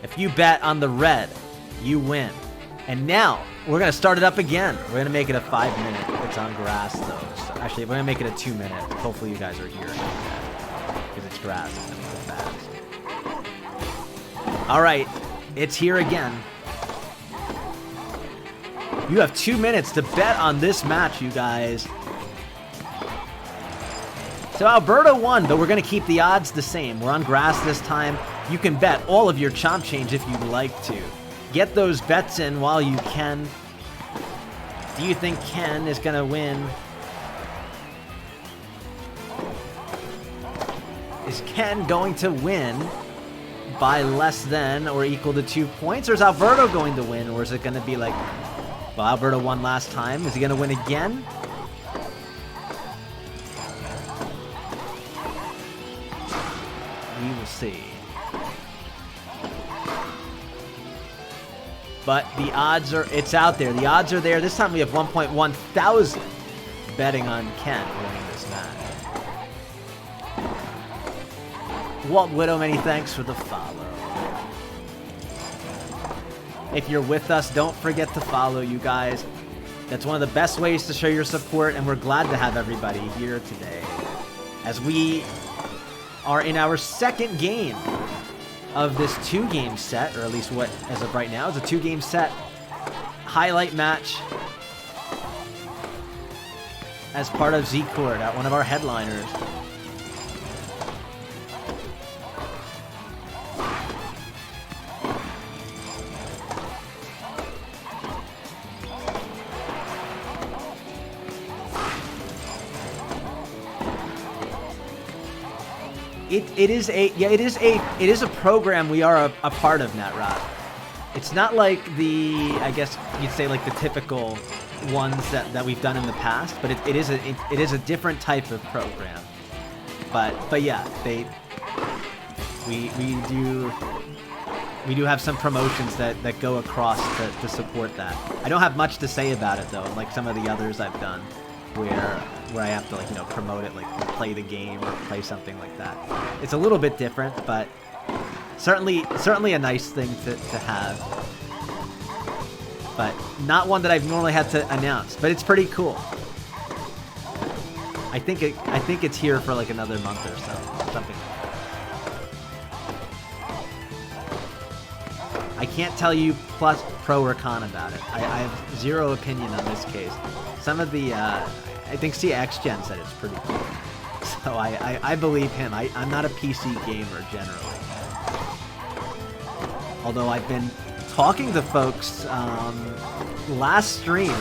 If you bet on the red, you win. And now, we're going to start it up again. We're going to make it a 5-minute. It's on grass, though. So actually, we're going to make it a 2-minute. Hopefully you guys are here. Because it's grass. It's going to go fast. All right. It's here again. You have 2 minutes to bet on this match, you guys. So Alberto won, but we're going to keep the odds the same. We're on grass this time. You can bet all of your chomp change if you'd like to. Get those bets in while you can. Do you think Ken is going to win? Is Ken going to win by less than or equal to 2 points? Or is Alberto going to win? Or is it going to be like, well, Alberto won last time. Is he going to win again? We will see. But the odds are, it's out there. The odds are there. This time we have 1.1 thousand betting on Ken winning this match. Walt Widow, many thanks for the follow. If you're with us, don't forget to follow, you guys. That's one of the best ways to show your support, and we're glad to have everybody here today. As we are in our second game of this 2-game set, or at least what, as of right now, is a 2-game set highlight match as part of Z-Court at one of our headliners. It is a program we are a part of, Natrod. It's not like the, I guess you'd say, like the typical ones that we've done in the past, but it is a different type of program. But yeah, we do have some promotions that go across to support that. I don't have much to say about it though, like some of the others I've done, where I have to, like, you know, promote it, like play the game or play something like that. It's a little bit different, but certainly a nice thing to have. But not one that I've normally had to announce, but it's pretty cool. I think it's here for like another month or so, something like that. I can't tell you plus pro or con about it. I have zero opinion on this case. Some of the I think CXGen said it's pretty cool. So I believe him. I'm not a PC gamer generally. Although I've been talking to folks last stream.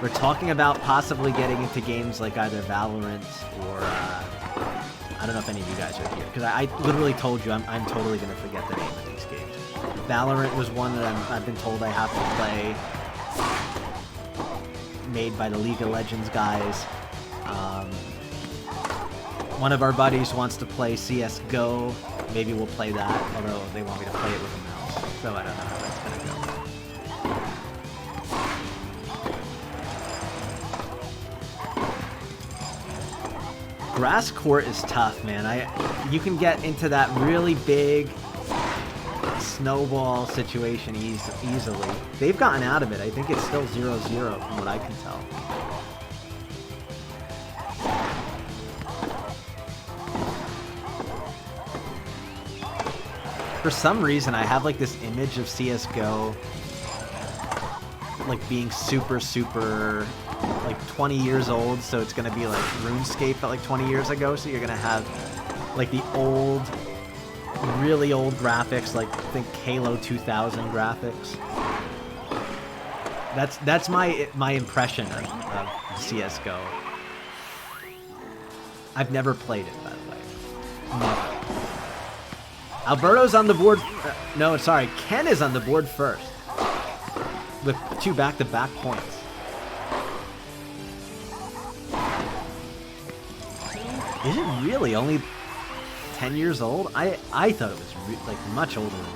We're talking about possibly getting into games like either Valorant or I don't know if any of you guys are here, because I literally told you I'm totally going to forget the name of these games. Valorant was one that I've been told I have to play. Made by the League of Legends guys. One of our buddies wants to play CSGO. Maybe we'll play that, although they want me to play it with a mouse. So I don't know how that's gonna go. Grass court is tough, man. You can get into that really big snowball situation easily. They've gotten out of it. I think it's still 0-0 from what I can tell. For some reason, I have like this image of CSGO like being super like 20 years old, so it's gonna be like RuneScape at like 20 years ago, so you're gonna have like the old, really old graphics, like think Halo 2000 graphics. That's my impression of CSGO. I've never played it, by the way. Never. Alberto's on the board. No, sorry, Ken is on the board first with 2 back-to-back points. Is it really only 10 years old? I thought it was like much older than that.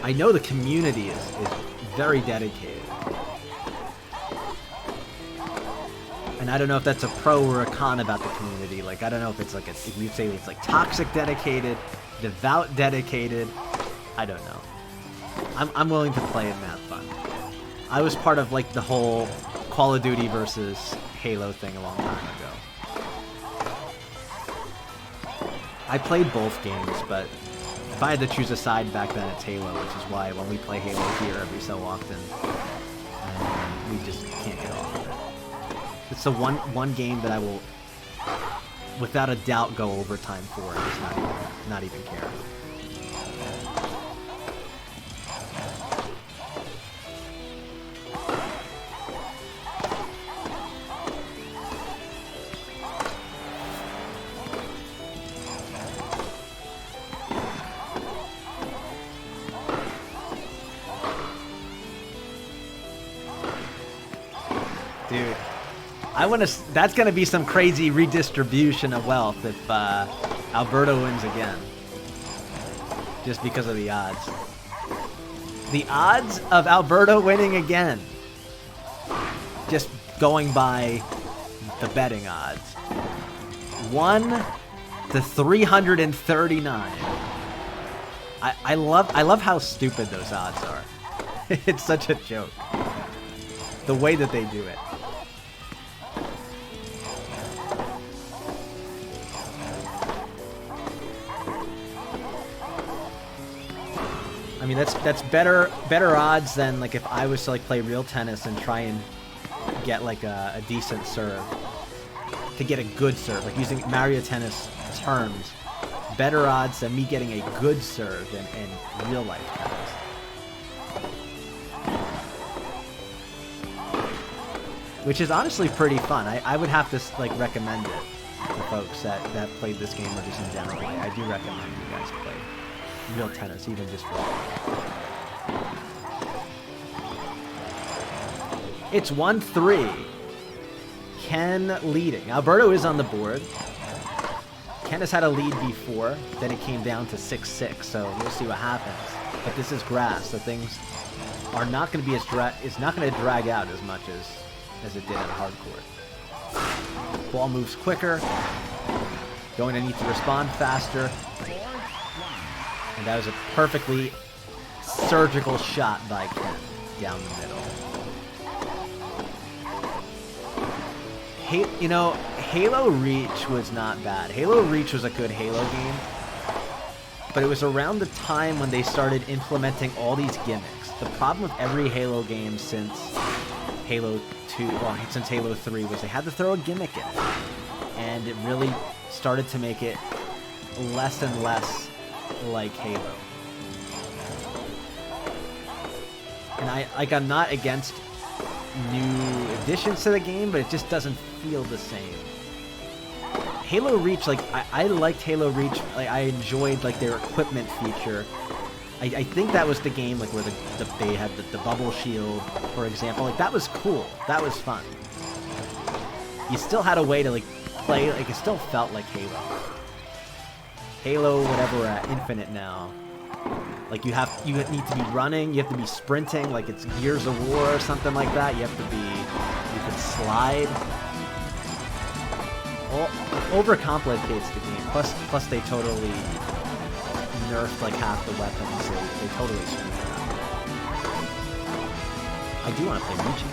I know the community is very dedicated. And And I don't know if that's a pro or a con about the community. Like, I don't know if it's like if you'd say it's like toxic dedicated, devout dedicated. I don't know. I'm willing to play it and have fun. I was part of like the whole Call of Duty versus Halo thing a long time ago. I played both games, but if I had to choose a side back then, it's Halo, which is why when we play Halo here every so often, we just can't get off of it. It's the one game that I will, without a doubt, go overtime for and just not even care. Dude, that's gonna be some crazy redistribution of wealth if Alberto wins again. Just because of the odds. The odds of Alberto winning again. Just going by the betting odds. 1 to 339. I love how stupid those odds are. It's such a joke. The way that they do it. I mean, that's better odds than like if I was to like play real tennis and try and get like a decent serve. To get a good serve, like using Mario Tennis terms, better odds than me getting a good serve in real life tennis. Which is honestly pretty fun. I would have to like recommend it to folks that played this game or just in general. I do recommend you guys play real tennis, even just for It's 1-3. Ken leading. Alberto is on the board. Ken has had a lead before, then it came down to 6-6, so we'll see what happens. But this is grass, so things are not going to be it's not going to drag out as much as it did on hardcourt. Ball moves quicker. Going to need to respond faster. And that was a perfectly surgical shot by Ken down the middle. You know, Halo Reach was not bad. Halo Reach was a good Halo game. But it was around the time when they started implementing all these gimmicks. The problem with every Halo game since Halo 2, well, since Halo 3 was they had to throw a gimmick in it. And it really started to make it less and less like Halo. And I'm not against new additions to the game, but it just doesn't feel the same. Halo Reach, like, I liked Halo Reach. Like, I enjoyed, like, their equipment feature. I think that was the game, like, where they had the bubble shield, for example. Like, that was cool. That was fun. You still had a way to, like, play, like, it still felt like Halo. Halo, whatever, Infinite now. Like, you need to be running, you have to be sprinting, like it's Gears of War or something like that. You can slide. Well, it overcomplicates the game. Plus they totally nerfed like half the weapons. They totally screwed it up. I do want to play Reaching.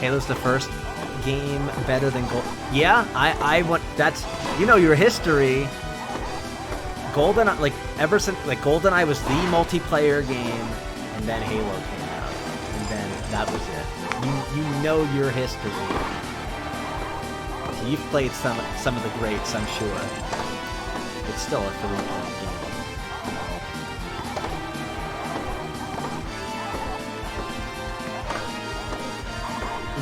Halo's the first game better than Gold. Yeah, I want. That's, you know, your history. Golden, like, ever since, like, GoldenEye was the multiplayer game, and then Halo came out, and then that was it. You know your history. So you've played some of the greats, I'm sure. It's still a 3-point game.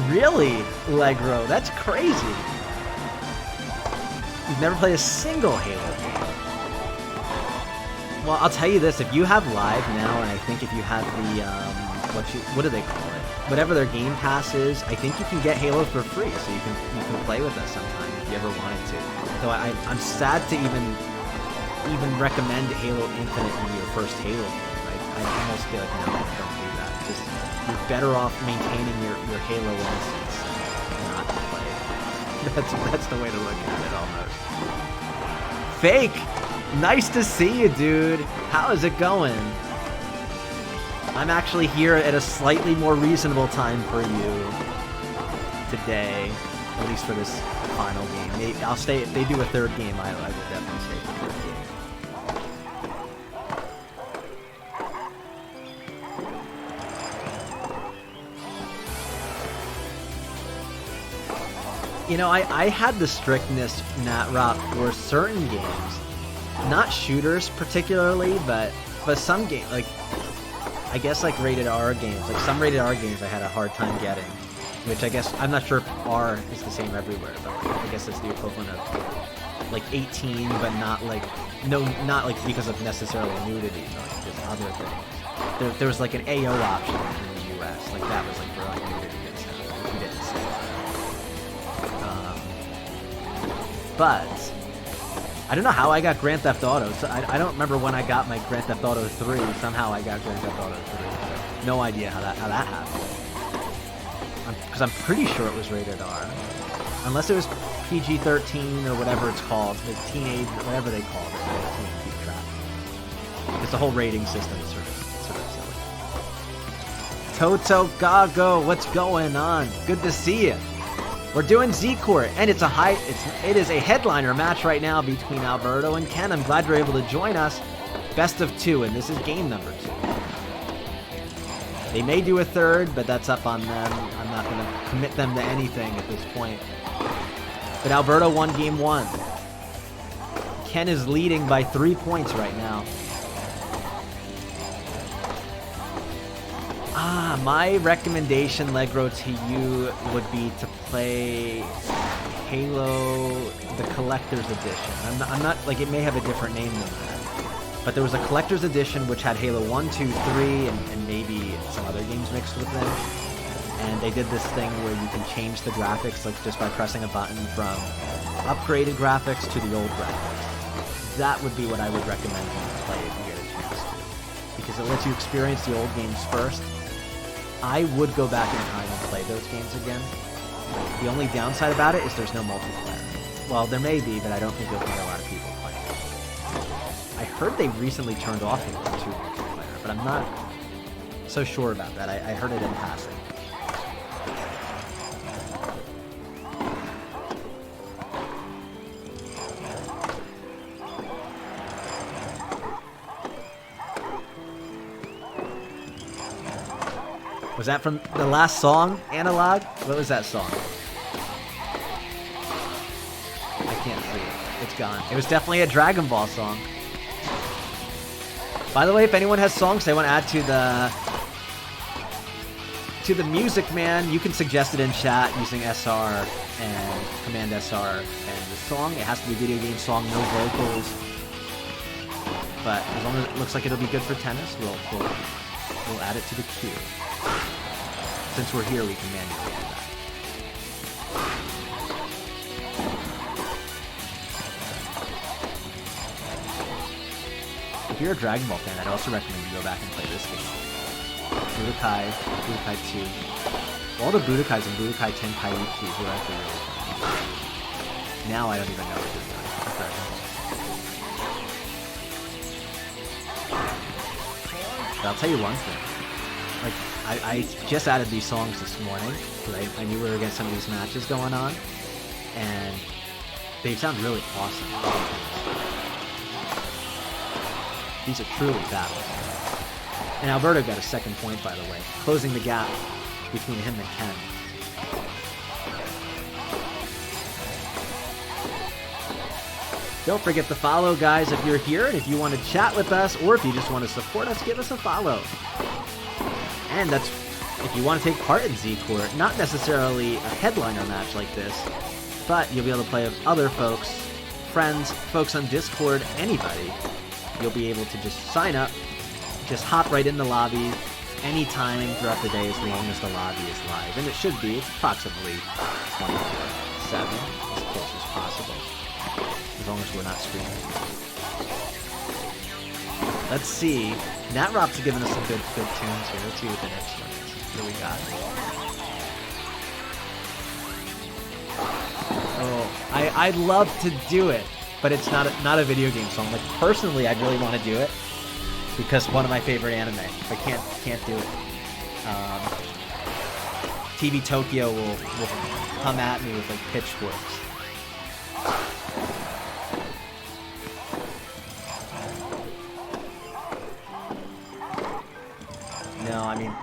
Really, Legro? That's crazy. You've never played a single Halo game. Well, I'll tell you this: if you have Live now, and I think if you have the what do they call it? whatever their Game Pass is, I think you can get Halo for free, so you can play with us sometime if you ever wanted to. So I'm sad to even recommend Halo Infinite in your first Halo game. I almost feel like, no, don't do that. Just, you're better off maintaining your Halo innocence and not play. That's the way to look at it almost. Fake! Nice to see you, dude. How is it going? I'm actually here at a slightly more reasonable time for you today, at least for this final game. I'll stay, if they do a third game, I will definitely stay for the third game. You know, I had the strictness, Nat Rock, for certain games. Not shooters particularly, but some games, like, I guess like rated R games. Like some rated R games I had a hard time getting. Which I guess, I'm not sure if R is the same everywhere, but like, I guess it's the equivalent of like 18, but not like, not like because of necessarily nudity, but like just other things. There was like an AO option in the US, like that was like for like nudity and stuff, if you didn't see. But I don't know how I got Grand Theft Auto. So I don't remember when I got my Grand Theft Auto 3. Somehow I got Grand Theft Auto 3. No idea how that happened. Because I'm pretty sure it was rated R. Unless it was PG-13 or whatever it's called. The teenage, whatever they call it. I can't keep track. Because the whole rating system is sort of silly. Toto Gago, what's going on? Good to see you. We're doing Z-Court, and it is a headliner match right now between Alberto and Ken. I'm glad you're able to join us. Best of 2, and this is game number 2. They may do a third, but that's up on them. I'm not going to commit them to anything at this point. But Alberto won game 1. Ken is leading by 3 points right now. My recommendation, Legro, to you would be to play Halo, the Collector's Edition. I'm not, like, it may have a different name than that. But there was a Collector's Edition which had Halo 1, 2, 3, and maybe some other games mixed with them. And they did this thing where you can change the graphics, like, just by pressing a button from upgraded graphics to the old graphics. That would be what I would recommend you play if you get a chance to. Because it lets you experience the old games first. I would go back in time and play those games again. The only downside about it is there's no multiplayer. Well, there may be, but I don't think you'll find a lot of people playing. I heard they recently turned off Halo 2 multiplayer, but I'm not so sure about that. I heard it in passing. Was that from the last song, Analog? What was that song? I can't see it. It's gone. It was definitely a Dragon Ball song. By the way, if anyone has songs they want to add to the music, man, you can suggest it in chat using SR and Command SR. And the song, it has to be a video game song, no vocals. But as long as it looks like it'll be good for tennis, we'll add it to the queue. Since we're here, we can manually do that. If you're a Dragon Ball fan, I'd also recommend you go back and play this game. Budokai 2. All the Budokais and Budokai Tenkaichi were actually really fun. Now I don't even know what they're doing. But I'll tell you one thing. Like, I just added these songs this morning because I knew we were going to get some of these matches going on, and they sound really awesome. These are truly battles. And Alberto got a second point, by the way, closing the gap between him and Ken. Don't forget to follow, guys, if you're here, and if you want to chat with us, or if you just want to support us, give us a follow. And that's if you want to take part in Z-Court, not necessarily a headliner match like this, but you'll be able to play with other folks, friends, folks on Discord, anybody. You'll be able to just sign up, just hop right in the lobby, anytime throughout the day as long as the lobby is live. And it should be. It's approximately 24/7, as close as possible. As long as we're not streaming. Let's see. Natrop's giving us some good tunes here. Let's see what the next one is. Here we got. Oh, I'd love to do it, but it's not a video game song. Like, personally, I'd really want to do it because one of my favorite anime. I can't do it. TV Tokyo will come at me with like pitchforks. No, I mean,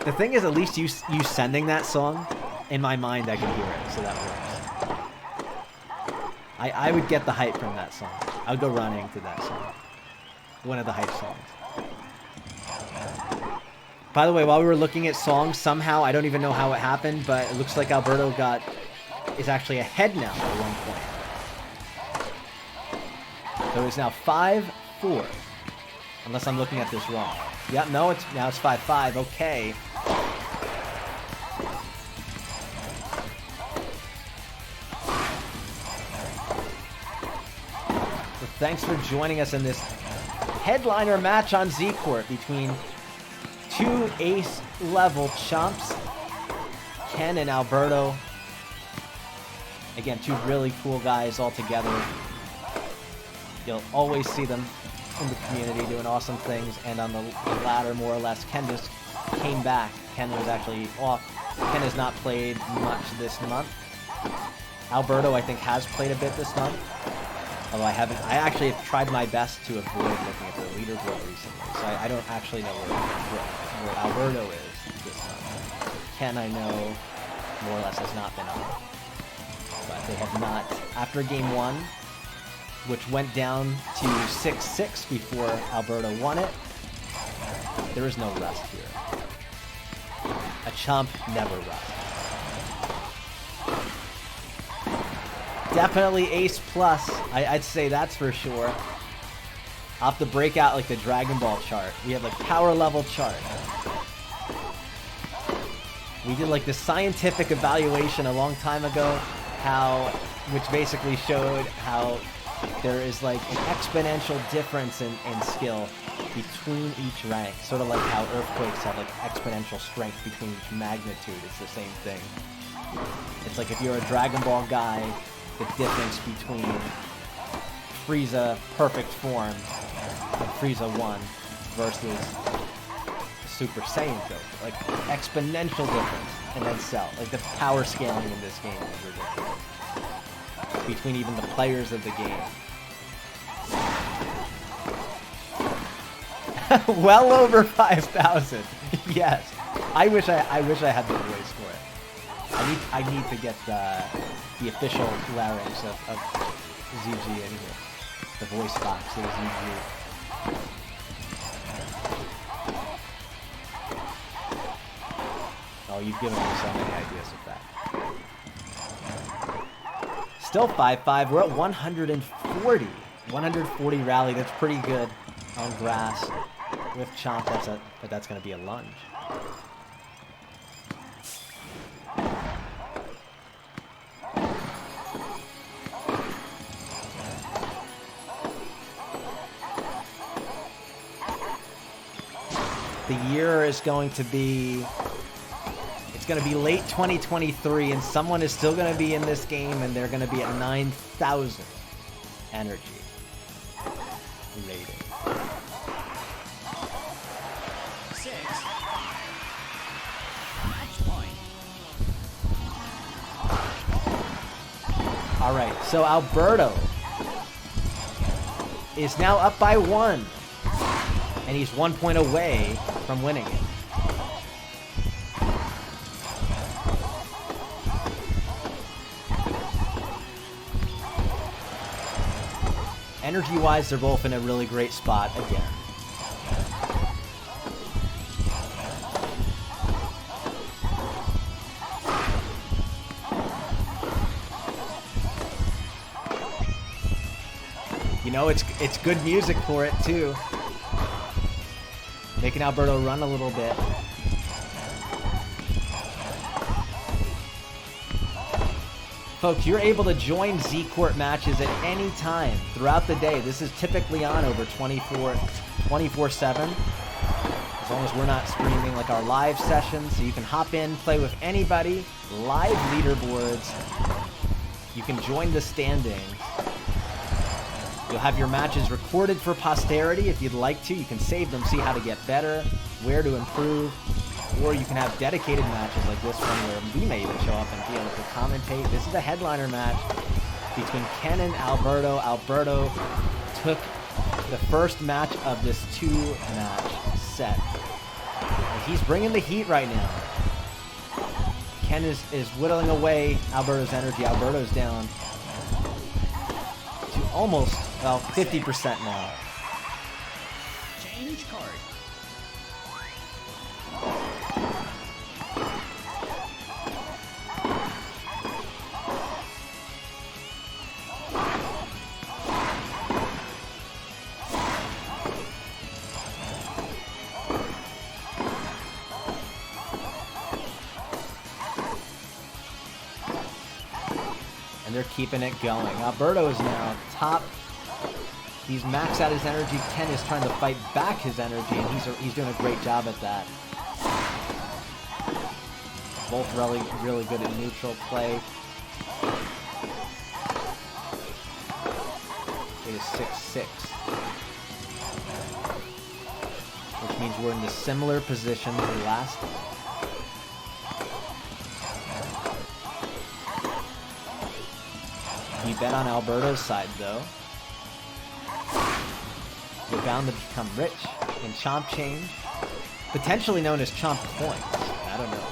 the thing is, at least you sending that song, in my mind I can hear it, so that works. I would get the hype from that song. I would go running to that song. One of the hype songs. By the way, while we were looking at songs, somehow, I don't even know how it happened, but it looks like Alberto is actually ahead now at one point. So it's now 5-4. Unless I'm looking at this wrong. Yeah, no, now it's 5-5. Okay. So thanks for joining us in this headliner match on Z-Court between two ace-level chomps, Ken and Alberto. Again, two really cool guys all together. You'll always see them in the community doing awesome things, and on the ladder, more or less, Ken just came back. Ken was actually off. Ken has not played much this month. Alberto, I think, has played a bit this month. Although I actually have tried my best to avoid looking at the leaderboard recently, so I don't actually know where Alberto is this month. Ken, I know, more or less has not been on. But they have not. After game one, which went down to 6-6 before Alberto won it, there is no rest here. A chomp never rests. Definitely ace plus, I'd say that's for sure. I'll have to break out like the Dragon Ball chart. We have like power level chart. We did like the scientific evaluation a long time ago, which basically showed how there is like an exponential difference in skill between each rank. Sort of like how earthquakes have like exponential strength between each magnitude. It's the same thing. It's like if you're a Dragon Ball guy, the difference between Frieza perfect form and Frieza 1 versus Super Saiyan Goku. Like exponential difference. And then Cell. Like the power scaling in this game is ridiculous. Between even the players of the game. Well over 5,000. Yes. I wish I had the voice for it. I need to get the official larynx of ZG in here. The voice box of ZG. Oh, you've given me so many ideas with that. Still 5-5. We're at 140. 140 rally. That's pretty good on grass. With Chomp, but that's going to be a lunge. The year is going to be... It's going to be late 2023, and someone is still going to be in this game, and they're going to be at 9,000 energy rating. 6. Match point. All right, so Alberto is now up by 1, and he's 1 point away from winning it. Energy-wise, they're both in a really great spot again. You know, it's good music for it too. Making Alberto run a little bit. Folks, you're able to join Z-Court matches at any time throughout the day. This is typically on over 24/7. As long as we're not streaming like our live sessions. So you can hop in, play with anybody. Live leaderboards. You can join the standings. You'll have your matches recorded for posterity if you'd like to. You can save them, see how to get better, where to improve. Or you can have dedicated matches like this one where we may even show up and be able to commentate. This is a headliner match between Ken and Alberto. Alberto took the first match of this 2-match set. And he's bringing the heat right now. Ken is whittling away Alberto's energy. Alberto's down to almost, well, 50% now. Change card. And they're keeping it going. Alberto is now top. He's maxed out his energy. Ken is trying to fight back his energy, and he's doing a great job at that. Both really good at neutral play. It is 6-6. Which means we're in the similar position to the last. He bet on Alberto's side, though. We're bound to become rich in Chomp change. Potentially known as Chomp coins. I don't know.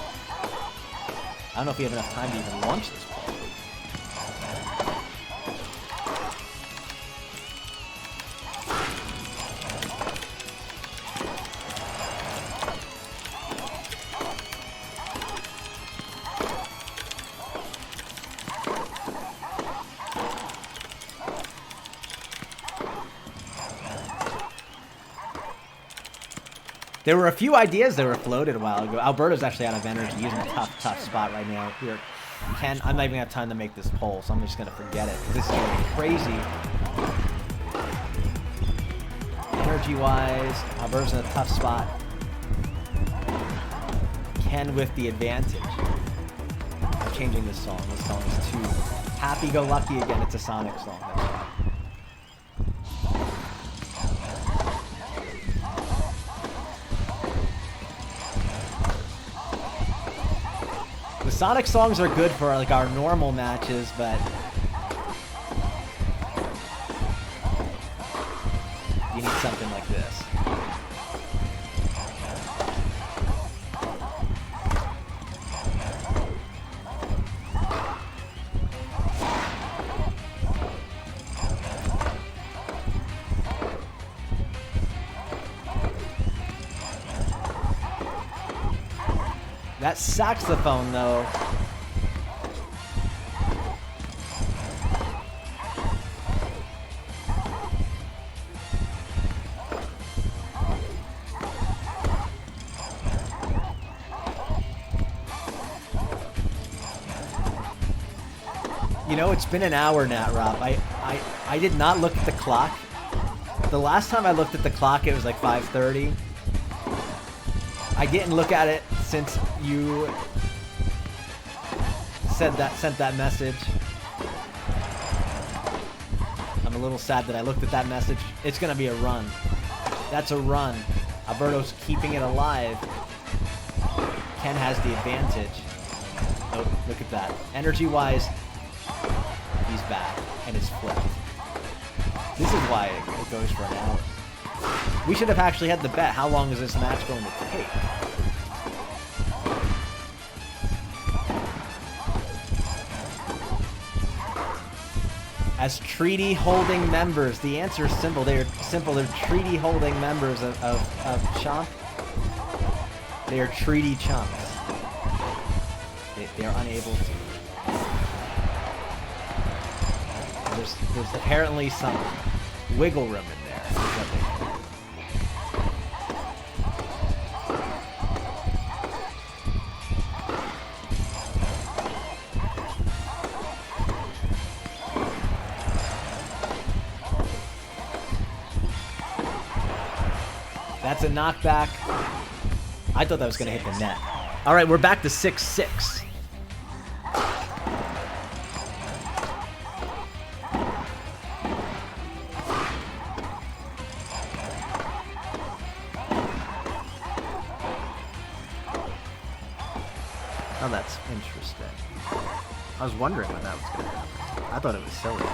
I don't know if we have enough time to even launch this play. There were a few ideas that were floated a while ago. Alberto's actually out of energy. He's in a tough spot right now. Here, Ken, I'm not even gonna have time to make this poll, so I'm just gonna forget it. This is gonna be crazy. Energy-wise, Alberto's in a tough spot. Ken with the advantage. I'm changing this song. This song is too happy-go-lucky again. It's a Sonic song. That's right. The Sonic songs are good for like our normal matches, but you need something like this. That saxophone, though. You know, it's been an hour now, Rob. I did not look at the clock. The last time I looked at the clock, it was like 5:30. I didn't look at it since you sent that message. I'm a little sad that I looked at that message. It's gonna be a run. That's a run. Alberto's keeping it alive. Ken has the advantage. Oh, look at that. Energy-wise, he's back, and it's flipped. This is why it goes for an hour. We should have actually had the bet. How long is this match going to take? As treaty-holding members, the answer is simple. They're treaty-holding members of Chomp. They are treaty chumps. They are unable to. There's apparently some wiggle room in there. That's a knockback. I thought that was going to hit the net. All right, we're back to 6-6. Oh, that's interesting. I was wondering when that was going to happen. I thought it was silly.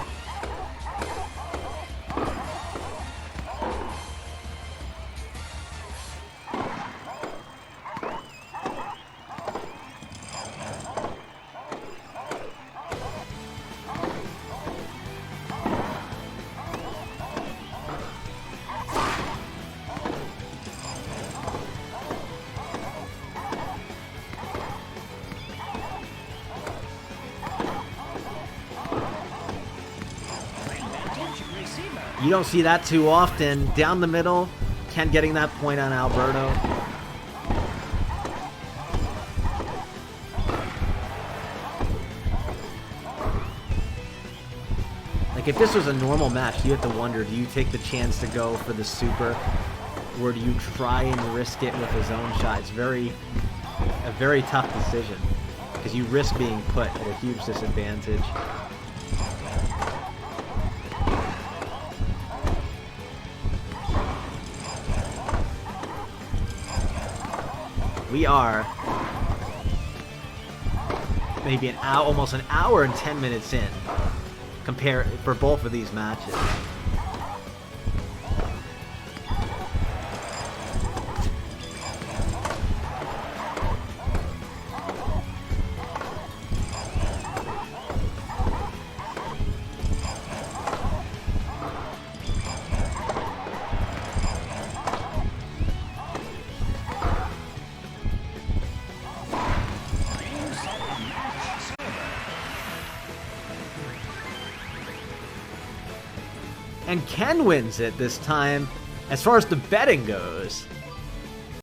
You don't see that too often. Down the middle, Ken getting that point on Alberto. Like, if this was a normal match, you have to wonder, do you take the chance to go for the super, or do you try and risk it with his own shot? It's a very tough decision, because you risk being put at a huge disadvantage. We are maybe almost an hour and 10 minutes in, for both of these matches. And Ken wins it this time, as far as the betting goes.